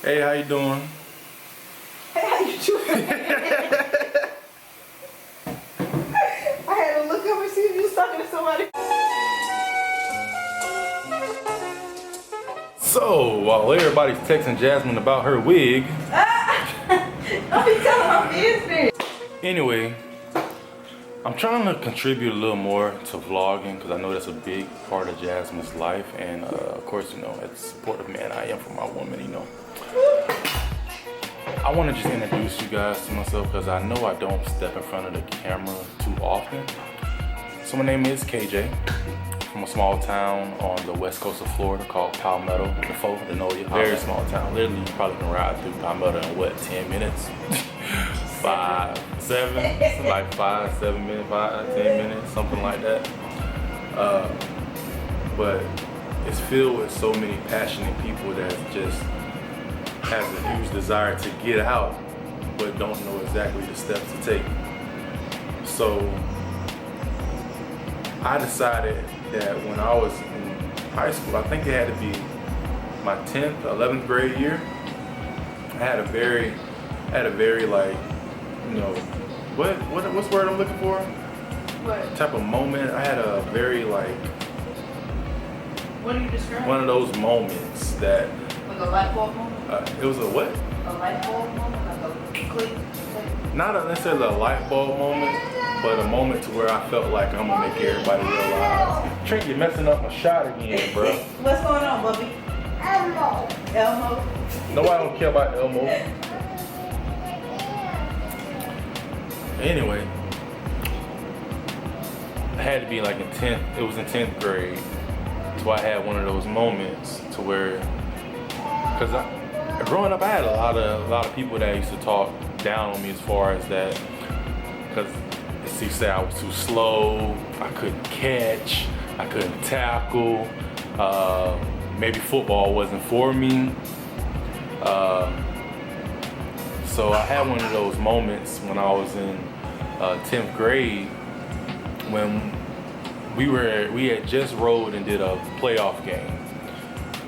Hey, how you doing? Hey, how you doing? I had to look up and see if you was talking to somebody. So, while everybody's texting Jasmine about her wig. Don't be telling my business. Anyway, I'm trying to contribute a little more to vlogging because I know that's a big part of Jasmine's life. And of course, as a supportive man I am for my woman, I want to just introduce you guys to myself because I know I don't step in front of the camera too often. So my name is KJ. From a small town on the west coast of Florida called Palmetto, Denolia. Very small town. Literally, you probably can ride through Palmetto in 10 minutes? 5, 7, like 5, 7 minutes, 5, 10 minutes, something like that. But it's filled with so many passionate people that just has a huge desire to get out, but don't know exactly the steps to take. So I decided that when I was in high school, I think it had to be my 10th, 11th grade year, I had a very like, what's the word I'm looking for? What? Type of moment. I had a very like, What are you describing? one of those moments that, Like a light bulb moment? it was a what? A light bulb moment? Like a click? Not necessarily a light bulb moment, but a moment to where I felt like I'm gonna make everybody realize. Trent, you're messing up my shot again, bro. What's going on, Bubby? Elmo. Elmo? Nobody don't care about Elmo. Anyway, I had to be like in 10th, it was in 10th grade. So I had one of those moments to where, because growing up I had a lot of people that used to talk down on me as far as that, because they said I was too slow, I couldn't catch, I couldn't tackle, maybe football wasn't for me. So I had one of those moments when I was in 10th grade when we had just rode and did a playoff game,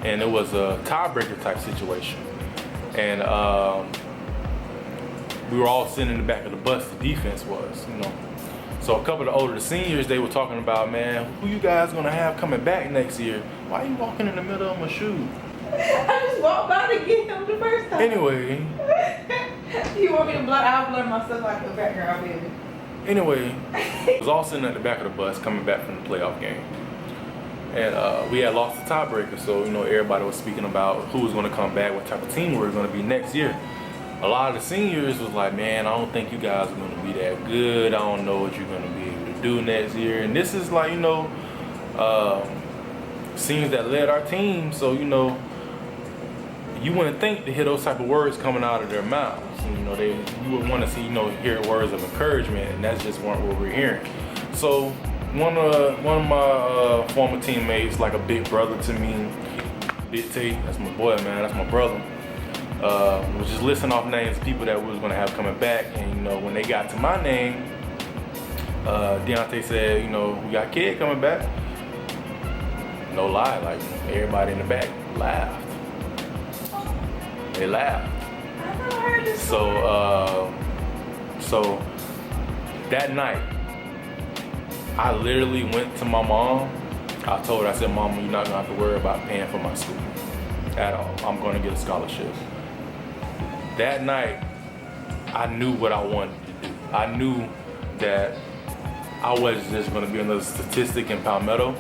and it was a tiebreaker type situation, and we were all sitting in the back of the bus. The defense was, So a couple of the older seniors, they were talking about, man, who you guys gonna have coming back next year? Why are you walking in the middle of my shoe? I just walked by to get him the first time. Anyway. You want me to blur? I'll blur myself like the background, baby. Anyway, I was all sitting at the back of the bus coming back from the playoff game. And we had lost the tiebreaker, so everybody was speaking about who was gonna come back, what type of team we were gonna be next year. A lot of the seniors was like, man, I don't think you guys are gonna be that good. I don't know what you're gonna be able to do next year. And this is like, seniors that led our team, so you wouldn't think to hear those type of words coming out of their mouths. You would want to see, hear words of encouragement, and that's just what we're hearing. So one of my former teammates, like a big brother to me, Big T, that's my boy, man, that's my brother. Was just listing off names of people that we was gonna have coming back, and when they got to my name, Deontay said, we got Kid coming back. No lie, like everybody in the back laughed. They laughed. I never heard this. So that night, I literally went to my mom. I told her, I said, Mama, you're not gonna have to worry about paying for my school at all. I'm gonna get a scholarship. That night, I knew what I wanted to do. I knew that I wasn't just gonna be another statistic in Palmetto.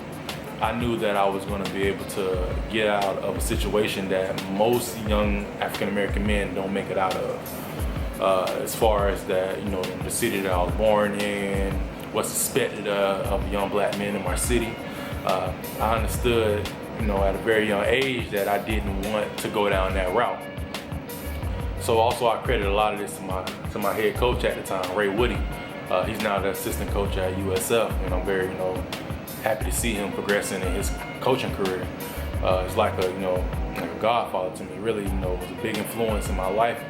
I knew that I was going to be able to get out of a situation that most young African American men don't make it out of. As far as that, the city that I was born in, what's expected of young black men in my city. I understood, at a very young age that I didn't want to go down that route. So also I credit a lot of this to my head coach at the time, Ray Woody. He's now the assistant coach at USF, and I'm very, happy to see him progressing in his coaching career. It's like a godfather to me. Really, was a big influence in my life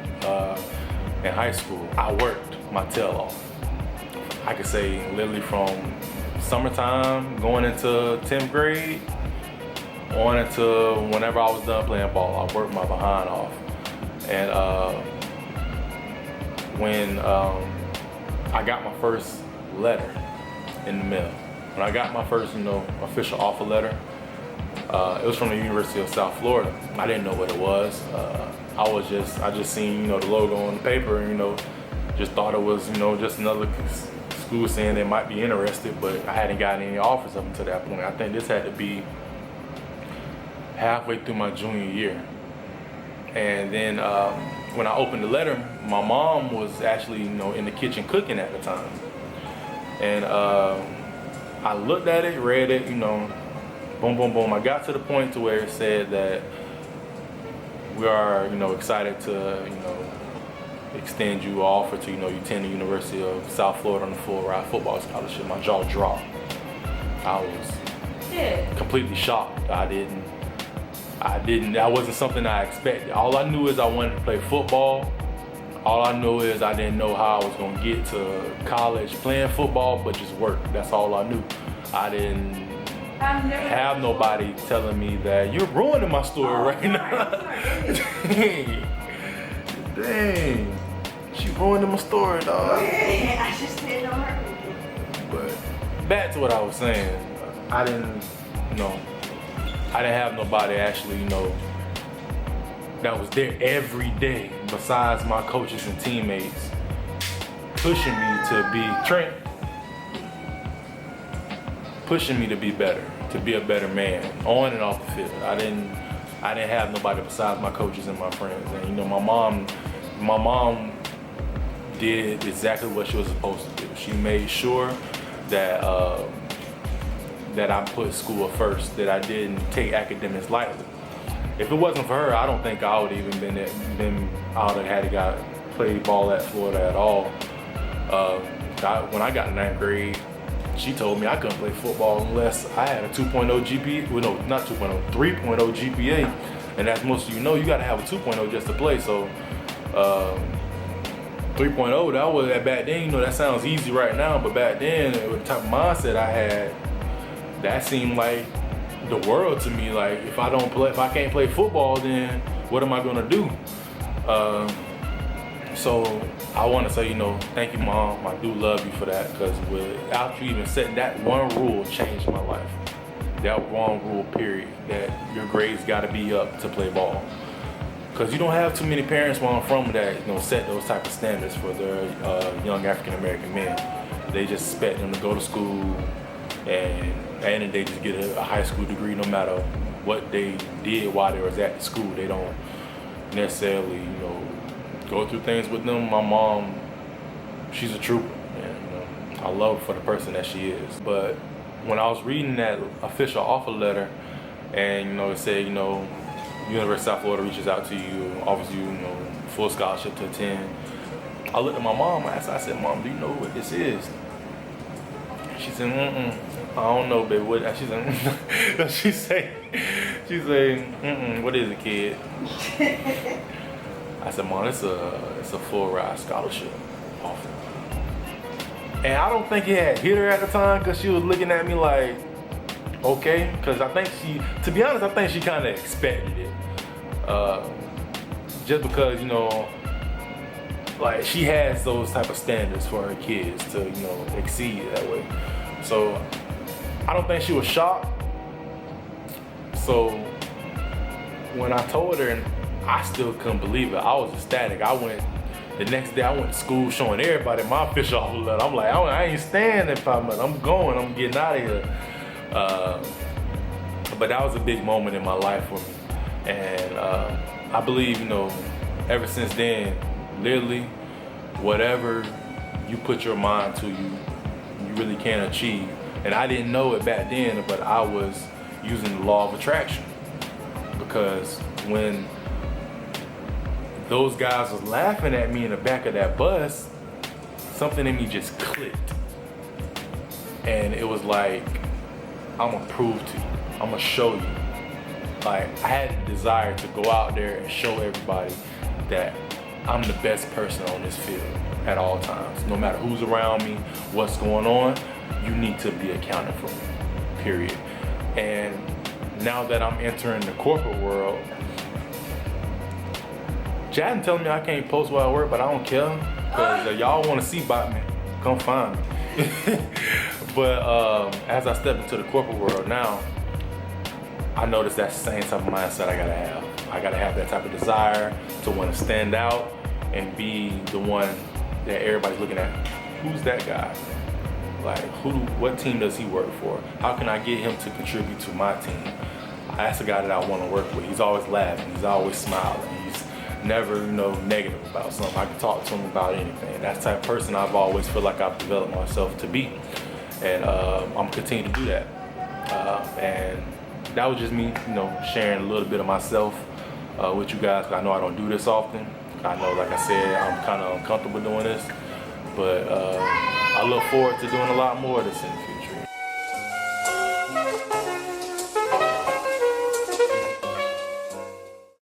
in high school. I worked my tail off. I could say literally from summertime going into 10th grade on until whenever I was done playing ball. I worked my behind off. And when I got my first letter in the mail, when I got my first, official offer letter, it was from the University of South Florida. I didn't know what it was. I just seen, the logo on the paper, and, just thought it was, just another school saying they might be interested, but I hadn't gotten any offers up until that point. I think this had to be halfway through my junior year. And then when I opened the letter, my mom was actually, in the kitchen cooking at the time. And I looked at it, read it, boom, boom, boom. I got to the point to where it said that we are, excited to, extend you an offer to, you attend the University of South Florida on a full ride football scholarship. My jaw dropped. I was completely shocked. That wasn't something I expected. All I knew is I wanted to play football. All I knew is I didn't know how I was gonna get to college playing football, but just work. That's all I knew. I didn't have nobody telling me that you're ruining my story right now. Dang. She ruined my story, dog. I just didn't know her. But back to what I was saying. I didn't have nobody actually, that was there every day besides my coaches and teammates pushing me to be better, to be a better man on and off the field. I didn't have nobody besides my coaches and my friends. And my mom did exactly what she was supposed to do. She made sure that that I put school first, that I didn't take academics lightly. If it wasn't for her, I don't think I would even played ball at Florida at all. When I got in 9th grade, she told me I couldn't play football unless I had a 2.0 GPA. Well, no, not 2.0, 3.0 GPA. And as most of you know, you got to have a 2.0 just to play. So 3.0, that was back then. That sounds easy right now, but back then, with the type of mindset I had, that seemed like the world to me. Like if I can't play football, then what am I gonna do? So I want to say, thank you, Mom. I do love you for that, because without you even setting that one rule, changed my life. That one rule, period, that your grades got to be up to play ball. Because you don't have too many parents where I'm from that set those type of standards for their young African American men. They just expect them to go to school and they just get a high school degree no matter what they did while they was at the school. They don't necessarily, go through things with them. My mom, she's a trooper, and I love her for the person that she is. But when I was reading that official offer letter, and it said, University of South Florida reaches out to you, offers you, full scholarship to attend. I looked at my mom. I said, Mom, do you know what this is? She said, I don't know, baby. What? She said, she said, what is it, kid? I said, Mom, it's a full ride scholarship offer. And I don't think it had hit her at the time, because she was looking at me like, okay, because I think to be honest, I think she kind of expected it. Just because, like she has those type of standards for her kids to, exceed that way. So I don't think she was shocked. So when I told her, and I still couldn't believe it, I was ecstatic. The next day I went to school showing everybody my official offer letter. I'm like, I ain't staying in 5 months. I'm going, I'm getting out of here. But that was a big moment in my life for me. And I believe, ever since then, literally, whatever you put your mind to, you really can achieve. And I didn't know it back then, but I was using the law of attraction. Because when those guys was laughing at me in the back of that bus, something in me just clicked. And it was like, I'm gonna prove to you, I'm gonna show you. Like, I had the desire to go out there and show everybody that I'm the best person on this field at all times. No matter who's around me, what's going on, you need to be accounted for me, period. And now that I'm entering the corporate world, Jadden telling me I can't post while I work, but I don't care. Because y'all want to see about me, come find me. But as I step into the corporate world now, I notice that same type of mindset I gotta have. I gotta have that type of desire to want to stand out and be the one that everybody's looking at. Who's that guy? Like, what team does he work for? How can I get him to contribute to my team? That's the guy that I want to work with. He's always laughing. He's always smiling. He's never, negative about something. I can talk to him about anything. That's the type of person I've always feel like I've developed myself to be. And I'm continuing to do that. And that was just me, sharing a little bit of myself with you guys. I know I don't do this often. I know, like I said, I'm kind of uncomfortable doing this. But I look forward to doing a lot more of this in the future.